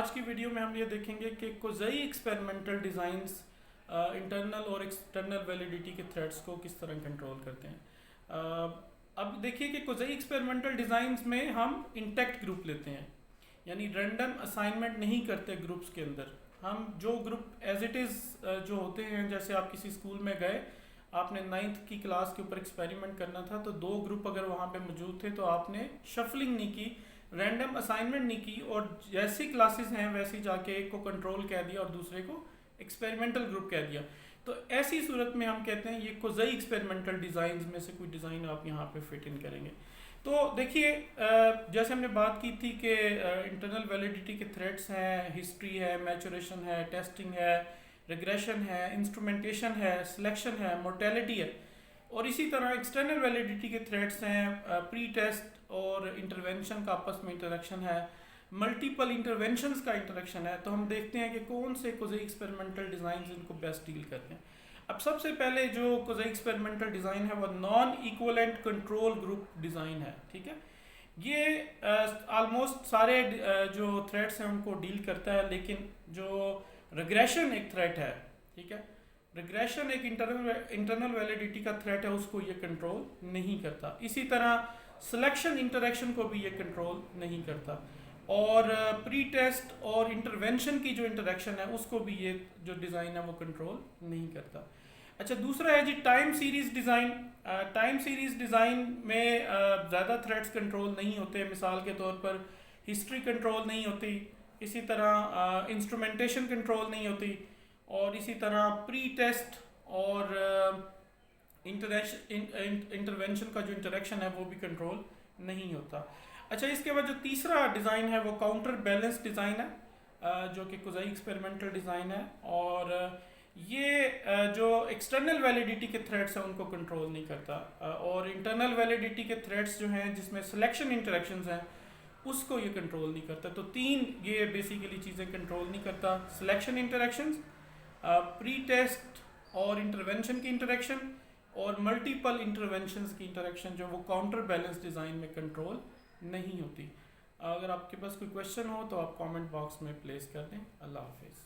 आज की वीडियो में हम ये देखेंगे कि कोज़ई एक्सपेरिमेंटल डिज़ाइंस इंटरनल और एक्सटर्नल वैलिडिटी के थ्रेड्स को किस तरह कंट्रोल करते हैं। अब देखिए कि कोज़ई एक्सपेरिमेंटल डिज़ाइंस में हम इंटैक्ट ग्रुप लेते हैं, यानी रैंडम असाइनमेंट नहीं करते ग्रुप्स के अंदर। हम जो ग्रुप एज इट इज़ जो होते हैं, जैसे आप किसी स्कूल में गए, आपने 9th की क्लास के ऊपर एक्सपेरिमेंट करना था, तो 2 ग्रुप अगर वहाँ पे मौजूद थे तो आपने शफलिंग नहीं की, रैंडम असाइनमेंट नहीं की, और जैसी क्लासेस हैं वैसी जाके एक को कंट्रोल कह दिया और दूसरे को एक्सपेरिमेंटल ग्रुप कह दिया। तो ऐसी सूरत में हम कहते हैं ये कोज़ई एक्सपेरिमेंटल डिज़ाइन में से कोई डिज़ाइन आप यहाँ पे फिट इन करेंगे। तो देखिए, जैसे हमने बात की थी कि इंटरनल वैलिडिटी के थ्रेड्स हैं, हिस्ट्री है, मैचुरेशन है, टेस्टिंग है, रिग्रेशन है, इंस्ट्रूमेंटेशन है, सिलेक्शन है, मोर्टेलिटी है। और इसी तरह एक्सटर्नल वैलिडिटी के थ्रेड्स हैं, प्री टेस्ट और इंटरवेंशन का आपस में इंटरेक्शन है, मल्टीपल इंटरवेंशंस का इंटरेक्शन है। तो हम देखते हैं कि कौन से कोज़ई एक्सपेरिमेंटल डिज़ाइन इनको बेस्ट डील करते हैं। अब सबसे पहले जो कोज़ई एक्सपेरिमेंटल डिज़ाइन है वो non equivalent control group design है। ठीक है, ये ऑलमोस्ट सारे जो थ्रेड्स हैं उनको डील करता है, लेकिन जो रिग्रेशन एक थ्रेट है, ठीक है, रिग्रेशन एक इंटरनल वैलिडिटी का थ्रेट है, उसको ये कंट्रोल नहीं करता। इसी तरह सिलेक्शन इंटरेक्शन को भी ये कंट्रोल नहीं करता, और प्री टेस्ट और इंटरवेंशन की जो इंटरेक्शन है उसको भी ये जो डिज़ाइन है वो कंट्रोल नहीं करता। अच्छा, दूसरा है जी time series design. Time series design में ज़्यादा थ्रेड्स कंट्रोल नहीं होते। मिसाल के तौर पर हिस्ट्री कंट्रोल नहीं होती, इसी तरह इंस्ट्रूमेंटेशन कंट्रोल नहीं होती, और इसी तरह प्री टेस्ट और इंटरवेंशन का जो इंटरेक्शन है वो भी कंट्रोल नहीं होता। अच्छा, इसके बाद जो तीसरा डिज़ाइन है वो काउंटर बैलेंस डिज़ाइन है, जो कि कोज़ई एक्सपेरिमेंटल डिज़ाइन है, और ये जो एक्सटर्नल वैलिडिटी के थ्रेड्स हैं उनको कंट्रोल नहीं करता, और इंटरनल वैलिडिटी के थ्रेड्स जो हैं जिसमें सिलेक्शन इंटरेक्शंस हैं उसको ये कंट्रोल नहीं करता। तो 3 ये बेसिकली चीज़ें कंट्रोल नहीं करता: सिलेक्शन इंटरेक्शंस, प्री टेस्ट और इंटरवेंशन की इंटरेक्शन, और मल्टीपल इंटरवेंशंस की इंटरेक्शन जो वो काउंटर बैलेंस डिज़ाइन में कंट्रोल नहीं होती। अगर आपके पास कोई क्वेश्चन हो तो आप कमेंट बॉक्स में प्लेस कर दें। अल्लाह हाफिज़।